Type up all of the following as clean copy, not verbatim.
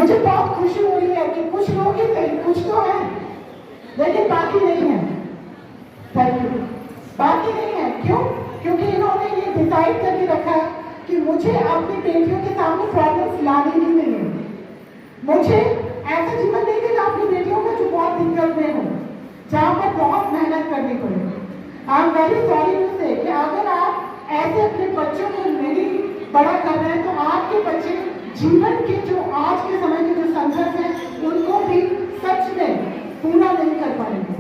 मुझे बहुत खुशी हुई है कि कुछ लोग ही सही, कुछ तो है लेकिन बाकी नहीं है। Thank you. बाकी नहीं है, क्यों? क्योंकि इन्होंने ये डिसाइड करके रखा है कि मुझे अपनी बेटियों के सामने प्रॉब्लम्स लाने ही नहीं है। मुझे ऐसा जीवन नहीं देना अपनी बेटियों को जो बहुत दिक्कत में हो, जहाँ पर बहुत मेहनत करनी पड़े। I am very sorry to say कि अगर आप ऐसे अपने बच्चों को नहीं बड़ा कर रहे हैं तो आपके बच्चे जीवन के जो आज के समय के जो संघर्ष है उनको भी सच में पूरा नहीं कर पाएंगे।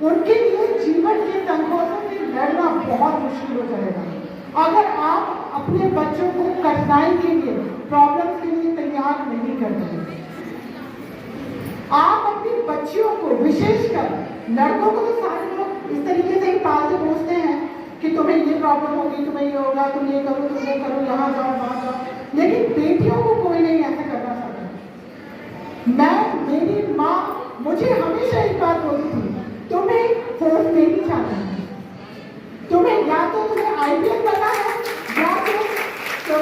उनके लिए जीवन के संघर्षों से लड़ना बहुत मुश्किल हो जाएगा अगर आप अपने बच्चों को कठिनाई के लिए, प्रॉब्लम्स के लिए तैयार नहीं करते। आप अपनी बच्चियों को, विशेषकर लड़कों को तो सारे लोग इस तरीके से ही पालते पोसते हैं कि तुम्हें ये प्रॉब्लम होगी, तुम्हें ये होगा, तुम ये करो, तुम ये करो, यहाँ जाओ, वहाँ जाओ, लेकिन बेटियों को कोई नहीं ऐसा करना चाहता। मेरी माँ मुझे हमेशा एक बात बोलती थी, तुम्हें फोर्स नहीं जाना है, तुम्हें या तो तुम्हें IPS बनना है या तो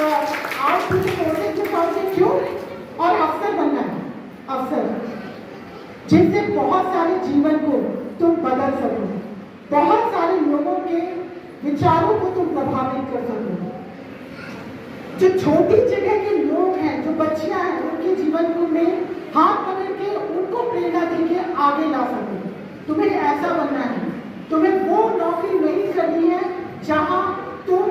आप फोर्सेज में पहुंचे, क्यों? और अफसर बनना है, अफसर, जिससे बहुत सारे जीवन को तुम बदल सको, बहुत सारे लोगों के विचारों को तुम प्रभावित कर सको। जो छोटी जगह के लोग हैं, जो बच्चियां हैं, उनके जीवन को में हाथ पकड़ के उनको प्रेरणा देके आगे ला सको। तुम्हें ऐसा बनना है, तुम्हें वो नौकरी नहीं करनी है जहां तुम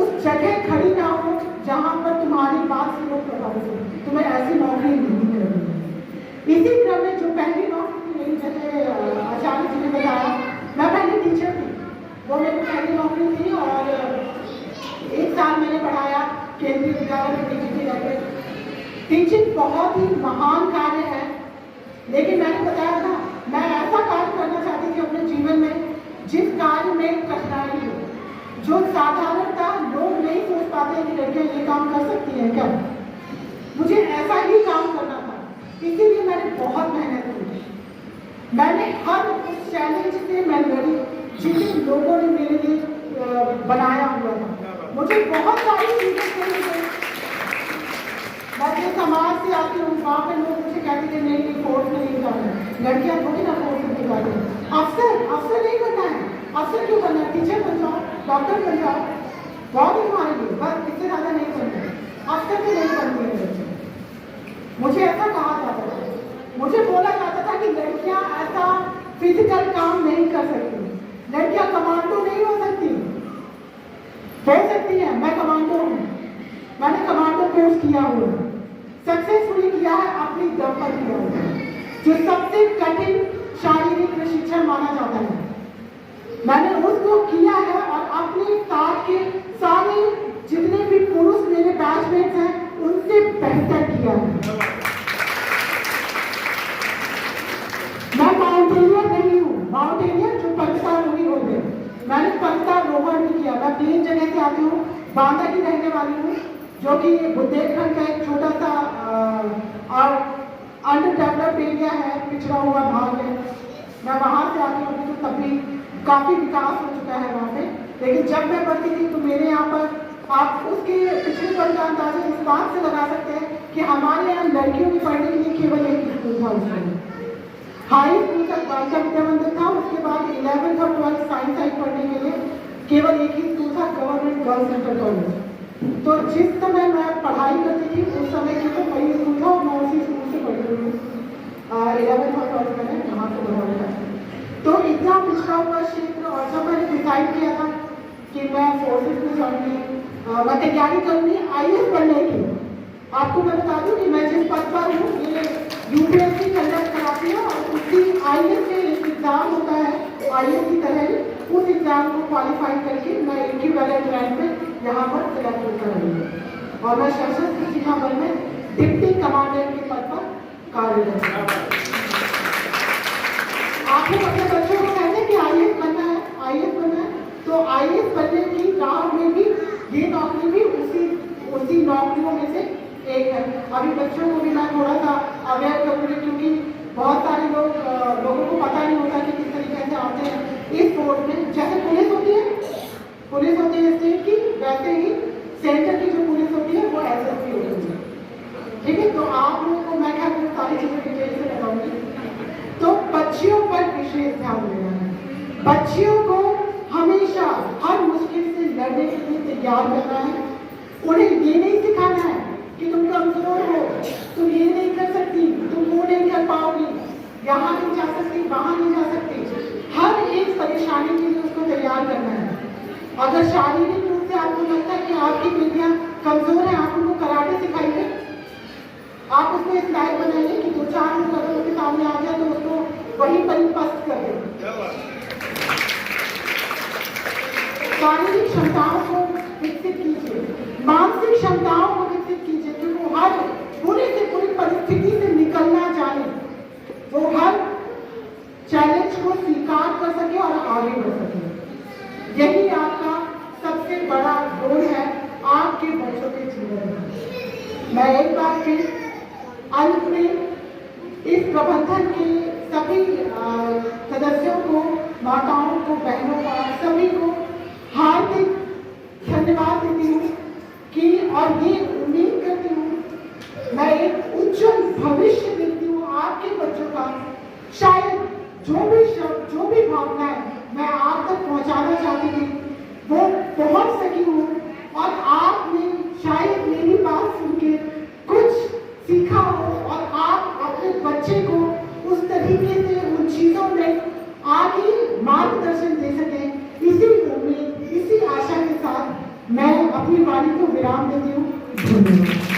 उस जगह खड़ी ना हो जहां पर तुम्हारी बात से लोग प्रभावित हो। तुम्हें ऐसी नौकरी नहीं करनी है। इसी क्रम में जो पहली नौकरी मेरी, जैसे आचार्य जी ने बताया, मैं पहले टीचर थी, वो मेरी पहली नौकरी थी और 1 साल मैंने पढ़ाया केंद्रीय विद्यालय में टीचिंग करके। टीचिंग बहुत ही महान कार्य है, लेकिन मैंने बताया था मैं ऐसा कार्य करना चाहती थी अपने जीवन में जिस कार्य में कठिनाई हो, जो साधारणता लोग नहीं सोच पाते हैं कि लड़कियां ये काम कर सकती हैं क्या। मुझे ऐसा ही काम करना था, इसीलिए मैंने बहुत मेहनत की। मैंने हर उस चैलेंज से मैं लड़ी जिसे लोगों ने मेरे लिए बनाया हुआ था। मुझे बहुत सारी चीजें करनी पड़ी। मैं जो समाज से आती हूँ वहाँ पे लोग मुझे कहते थे नहीं फोर्स में नहीं जाना है, लड़कियाँ थोड़ी ना फोर्स में जाती हैं। अफसर नहीं बनना है, अफसर क्यों बनना है? टीचर बन जाओ, डॉक्टर बन जाओ, बहुत ही तुम्हारे लिए, बस इससे ज़्यादा नहीं बनना है। अफसर भी नहीं बनती है लड़कियाँ। मुझे ऐसा कहा जाता था, मुझे बोला जाता था कि लड़कियाँ ऐसा फिजिकल काम नहीं कर सकती, लड़कियाँ कमांडो नहीं हो सकती है। मैं कमांडो हूँ, मैंने कमांडो कोर्स किया हुआ है, सक्सेसफुली किया है, अपनी दम पर किया हुआ है, जो सबसे कठिन शारीरिक प्रशिक्षण माना जाता है। मैंने उसको किया है और अपने साथ के सारे जितने भी पुरुष मेरे बैचमेट्स हैं उनसे बेहतर किया है। मैं माउंटेनियर नहीं हूँ, माउंटेनियर जो पर्वतारोही होते हैं, मैंने पर्वतारोहण भी किया। मैं प्लेन जगह से आती हूँ, बांदा की रहने वाली हूँ, जो कि बुंदेलखंड का एक छोटा सा अंडर डेवलप्ड एरिया है, पिछड़ा हुआ भाग है। मैं वहाँ से आती हूँ, तो तब भी काफ़ी विकास हो चुका है वहाँ पे। लेकिन जब मैं पढ़ती थी तो मेरे यहाँ पर आप उसके पिछड़ेपन का अंदाजा इस बात से लगा सकते हैं कि हमारे यहाँ लड़कियों की पढ़ने के लिए केवल एक स्कूल था उसमें। हाई स्कूल तक बालिका विद्या मंदिर था, उसके बाद 11th और 12th साइंस साइड पढ़ने के लिए केवल एक ही स्कूल था, गवर्नमेंट गर्ल्स सेंटर कॉलेज। तो जिस समय मैं पढ़ाई करती थी उस समय की तो वही स्कूल था और मैं उसी स्कूल से पढ़ी हुई हूँ। 11th और 12th मैंने वहाँ से पढ़ा था। तो इतना पिछड़ा हुआ क्षेत्र, और जब मैंने डिसाइड किया था कि मैं फोर्सेस में जाऊँगी, मैं तैयारी करूँगी IAS बनने की। आपको मैं बता दूँ कि मैं जिस पद पर हूँ ये UPSC कंडक्ट कराती है और उसी IAS में एक एग्ज़ाम होता है, IAS की तरह ही उस एग्ज़ाम को क्वालिफाई करके मैं इक्विवेलेंट रैंक में यहाँ पर सिलेक्ट होकर रही हूँ और मैं सशस्त्र सीमा बल में डिप्टी कमांडर के पद पर कार्यरत हूँ। आप लोग अपने बच्चों को कहते हैं कि IAS बनना है, IAS बनना है, तो IAS बनने की राह में भी ये नौकरी भी उसी नौकरियों में से एक है। अभी बच्चों को भी मैं थोड़ा सा अवेयर करूँगी, क्योंकि बहुत सारे लोगों को पता नहीं होता कि किस तरीके से आते हैं इस फोर्स में। जैसे पुलिस होती है स्टेट की, वैसे ही सेंटर की जो पुलिस होती है वो SSP होती है। ठीक है, तो आप लोगों को मैं क्या करूँ, सारी चीजें डिटेल से बताऊंगी। तो बच्चियों पर विशेष ध्यान देना है, बच्चियों को हमेशा हर मुश्किल से लड़ने के लिए तैयार करना है। उन्हें ये नहीं सिखाना है कि तुम कमजोर हो, तुम ये नहीं कर सकती, तुम वो नहीं कर पाओगी, यहाँ नहीं जा सकती, वहां नहीं जा सकती। हर एक परेशानी के लिए उसको तैयार करना है। अगर शारीरिक रूप से आपको लगता है कि आपकी बेटियां कमजोर है, आप उनको कराटे सिखाइए, आप उसको इस लायक बनाइए कि 2-4 लोग अगर उसके सामने आ जाए तो उसको वहीं पर ही पस्त कर दे। शारीरिक क्षमताओं को विकसित कीजिए, मानसिक क्षमताओं को विकसित कीजिए कि वो हर बुरी से बुरी परिस्थिति से निकलना जाने, वो हर चैलेंज को स्वीकार कर सके और आगे बढ़ सके। यही आपका सबसे बड़ा गोल है आपके बच्चों के जीवन में। मैं एक बार फिर अंत में इस प्रबंधन के सभी सदस्यों को, माताओं को, बहनों को, सभी को हार्दिक धन्यवाद देती हूँ कि, और ये उम्मीद करती हूँ, मैं एक उज्जवल भविष्य देखती हूँ आपके बच्चों का। शायद जो भी शब्द, जो भी भावनाएं मैं आप तक पहुँचाना चाहती थी वो पहुँच सकी हूँ, और आपने शायद मेरी बात सुन के कुछ सीखा हो और आप अपने बच्चे को उस तरीके से उन चीज़ों में आगे मार्गदर्शन दे सकें। इसी उम्मीद, इसी आशा के साथ मैं अपनी वाणी को विराम देती हूँ। धन्यवाद।